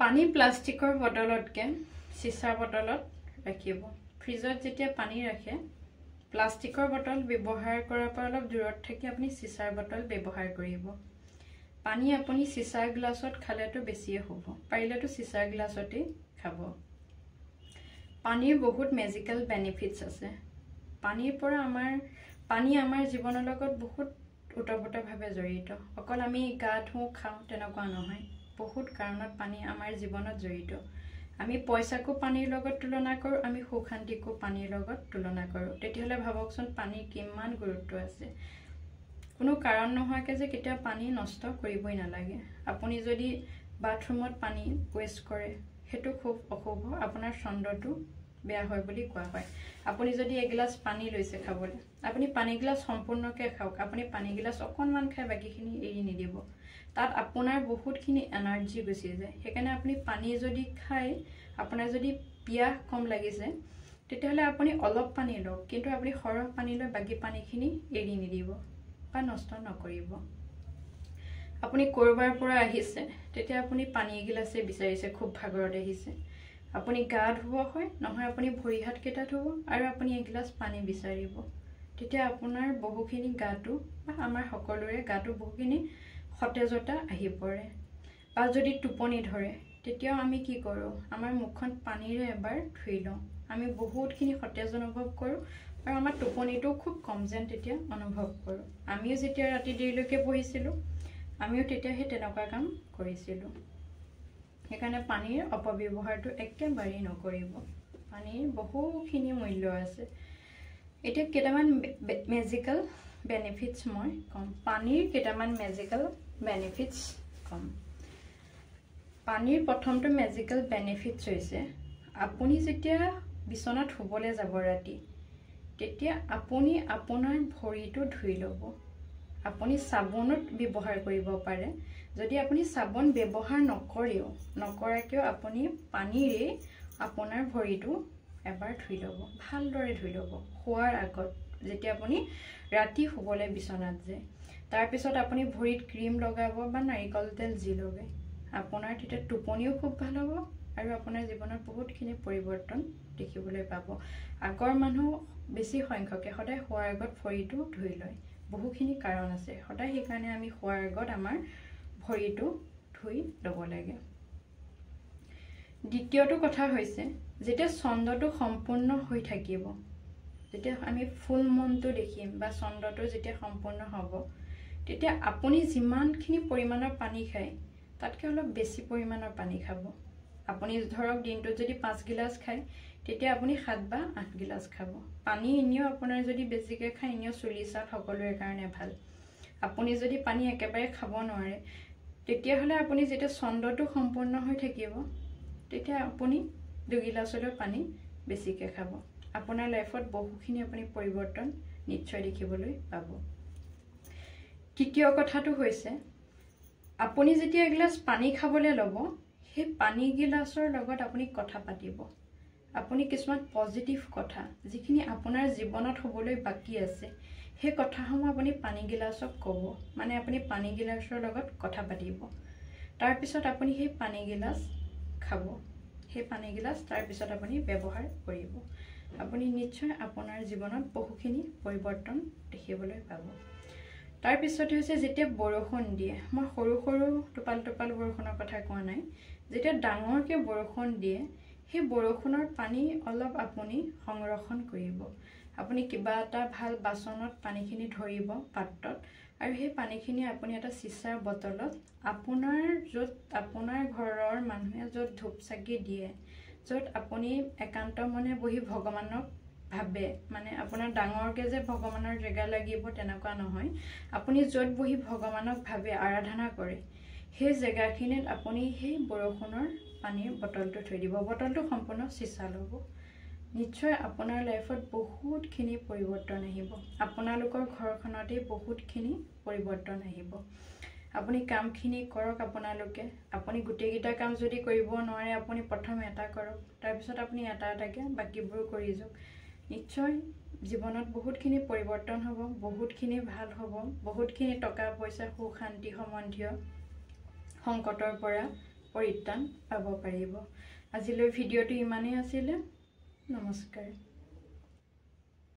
পানী প্লাষ্টিকৰ বটলতকে চিচাৰ বটলত ৰাখিব ফ্ৰিজত যেতিয়া পানী ৰাখে প্লাষ্টিকৰ বটল ব্যৱহাৰ কৰাৰ পৰা অলপ দূৰত থাকি আপুনি চিচাৰ বটল ব্যৱহাৰ কৰিব পানী আপুনি চিচাৰ গ্লাছত খালেতো বেছিয়ে হ'ব পাৰিলেতো চিচাৰ গ্লাছতে খাব পানীৰ বহুত মেজিকেল বেনিফিটছ আছে পানীৰ পৰা পানী আমাৰ জীৱনৰ লগত বহুত ওতঃপ্ৰোতভাৱে জড়িত অকল আমি গা ধুও খাওঁ তেনেকুৱা নহয় বহুত কাৰণত পানী আমাৰ জীৱনত জড়িত আমি পইচাকো পানীৰ লগত তুলনা কৰোঁ আমি সুখ শান্তিকো পানীৰ লগত তুলনা কৰোঁ তেতিয়াহলে ভাবকচোন পানীৰ কিমান গুৰুত্ব আছে কোনো কাৰণ নোহোৱাকৈ যে কেতিয়া পানী নষ্ট কৰিবই নালাগে আপুনি যদি বাথৰুমত পানী ওয়েষ্ট কৰে হেতু খুব অশুভ আপোনাৰ ছন্দটো বেয়া হয় বুলি কোৱা হয় আপুনি যদি এগিলাস পানী লৈছে খাবলৈ আপুনি পানী গিলাস সম্পূৰ্ণকৈ খাওক আপুনি পানী গিলাস অকণমান খাই বাকিখিনি এৰি নিদিব তাত আপোনাৰ বহুতখিনি এনাৰ্জি গুচি যায় সেইকাৰণে আপুনি পানী যদি খাই আপোনাৰ যদি পিয়াহ কম লাগিছে তেতিয়াহলে আপুনি অলপ পানী লওক কিন্তু আপুনি সৰহ পানী লৈ বাকি পানীখিনি এৰি নিদিব বা নষ্ট নকৰিব আপুনি কৰবাৰ পৰা আহিছে তেতিয়া আপুনি পানী গিলাসে বিচাৰিছে খুব ভাগৰত আহিছে আপুনি গা ধুব হয় নহয় আপুনি ভৰি হাত কেইটা ধুব আৰু আপুনি এগিলাস পানী বিচাৰিব তেতিয়া আপোনাৰ বহুখিনি গাটো বা আমাৰ সকলোৰে গাটো বহুখিনি সতেজতা আহি পৰে বা যদি টোপনি ধৰে তেতিয়াও আমি কি কৰোঁ আমাৰ মুখখন পানীৰে এবাৰ ধুই লওঁ আমি বহুতখিনি সতেজ অনুভৱ কৰোঁ আৰু আমাৰ টোপনিটো খুব কম যেন তেতিয়া অনুভৱ কৰোঁ আমিও যেতিয়া ৰাতি দেৰিলৈকে পঢ়িছিলোঁ আমিও তেতিয়া সেই তেনেকুৱা কাম কৰিছিলোঁ সেইকাৰণে পানীৰ অপব্যৱহাৰটো একেবাৰেই নকৰিব পানীৰ বহুখিনি মূল্য আছে এতিয়া কেইটামান মেজিকেল বেনিফিটছ মই কম পানীৰ কেইটামান মেজিকেল বেনিফিটছ কম পানীৰ প্ৰথমটো মেজিকেল বেনিফিটছ হৈছে আপুনি যেতিয়া বিছনাত শুবলৈ যাব ৰাতি তেতিয়া আপুনি আপোনাৰ ভৰিটো ধুই ল'ব আপুনি সাবুনত ব্যৱহাৰ কৰিব পাৰে যদি আপুনি সাবুন ব্যৱহাৰ নকৰাকেও আপুনি পানীৰে আপোনাৰ ভৰিটো এবাৰ ধুই ল'ব ভালদৰে ধুই ল'ব শোৱাৰ আগত যেতিয়া আপুনি ৰাতি শুবলৈ বিছনাত যায় তাৰ পিছত আপুনি ভৰিত ক্ৰীম লগাব বা নাৰিকল তেল যি লগায় আপোনাৰ তেতিয়া টোপনিও খুব ভাল হ'ব আৰু আপোনাৰ জীৱনত বহুতখিনি পৰিৱৰ্তন দেখিবলৈ পাব আগৰ মানুহ বেছি সংখ্যকে সদায় শোৱাৰ আগত ভৰিটো ধুই লয় বহুখিনি কাৰণ আছে সদায় সেইকাৰণে আমি শোৱাৰ আগত আমাৰ ভৰিটো ধুই ল'ব লাগে দ্বিতীয়টো কথা হৈছে যেতিয়া ছন্দটো সম্পূৰ্ণ হৈ থাকিব যেতিয়া আমি ফুল মনটো দেখিম বা ছন্দটো যেতিয়া সম্পূৰ্ণ হ'ব তেতিয়া আপুনি যিমানখিনি পৰিমাণৰ পানী খায় তাতকৈ অলপ বেছি পৰিমাণৰ পানী খাব আপুনি ধৰক দিনটোত যদি 5 গিলাস খায় তেতিয়া আপুনি 7 বা 8 গিলাস খাব পানী এনেও আপোনাৰ যদি বেছিকৈ খায় এনেও চুলি চাল সকলোৰে কাৰণে ভাল আপুনি যদি পানী একেবাৰে খাব নোৱাৰে তেতিয়াহলে আপুনি যেতিয়া ছন্দটো সম্পূৰ্ণ হৈ থাকিব তেতিয়া আপুনি 2 গিলাসলৈ পানী বেছিকৈ খাব আপোনাৰ লাইফত বহুখিনি আপুনি পৰিৱৰ্তন নিশ্চয় দেখিবলৈ পাব তৃতীয় কথাটো হৈছে আপুনি যেতিয়া এগিলাস পানী খাবলৈ ল'ব সেই পানী গিলাসৰ লগত আপুনি কথা পাতিব আপুনি কিছুমান পজিটিভ কথা যিখিনি আপোনাৰ জীৱনত হ'বলৈ বাকি আছে সেই কথাসমূহ আপুনি পানী গিলাসক ক'ব মানে আপুনি পানী গিলাসৰ লগত কথা পাতিব তাৰ পিছত আপুনি সেই পানী গিলাস খাব সেই পানী গিলাস তাৰ পিছত আপুনি ব্যৱহাৰ কৰিব আপুনি নিশ্চয় আপোনাৰ জীৱনত বহুখিনি পৰিৱৰ্তন দেখিবলৈ পাব তাৰ পিছত হৈছে যেতিয়া বৰষুণ দিয়ে মই সৰু টোপাল বৰষুণৰ কথা কোৱা নাই যেতিয়া ডাঙৰকৈ বৰষুণ দিয়ে সেই বৰষুণৰ পানী অলপ আপুনি সংৰক্ষণ কৰিব আপুনি কিবা এটা ভাল বাচনত পানীখিনি ধৰিব পাত্ৰত আৰু সেই পানীখিনি আপুনি এটা চিচাৰ বটলত আপোনাৰ ঘৰৰ মানুহে য'ত ধূপ চাকি দিয়ে য'ত আপুনি একান্ত মনে বহি ভগৱানক ভাবে মানে আপোনাৰ ডাঙৰকৈ যে ভগৱানৰ জেগা লাগিব তেনেকুৱা নহয় আপুনি য'ত বহি ভগৱানক ভাবে আৰাধনা কৰে সেই জেগাখিনিত আপুনি সেই বৰষুণৰ পানীৰ বটলটো থৈ দিব বটলটো সম্পূৰ্ণ চিচা ল'ব নিশ্চয় আপোনাৰ লাইফত বহুতখিনি পৰিৱৰ্তন আহিব আপোনালোকৰ ঘৰখনতে বহুতখিনি পৰিৱৰ্তন আহিব আপুনি কামখিনি কৰক আপোনালোকে আপুনি গোটেইকেইটা কাম যদি কৰিব নোৱাৰে আপুনি প্ৰথম এটা কৰক তাৰপিছত আপুনি এটাকে বাকিবোৰ কৰি যাওক নিশ্চয় জীৱনত বহুতখিনি পৰিৱৰ্তন হ'ব বহুতখিনি ভাল হ'ব বহুতখিনি টকা পইচা সুখ শান্তি সম্বন্ধীয় সংকটৰ পৰা পৰিত্ৰাণ পাব পাৰিব। আজিলৈ ভিডিঅ'টো ইমানেই আছিলে। নমস্কাৰ।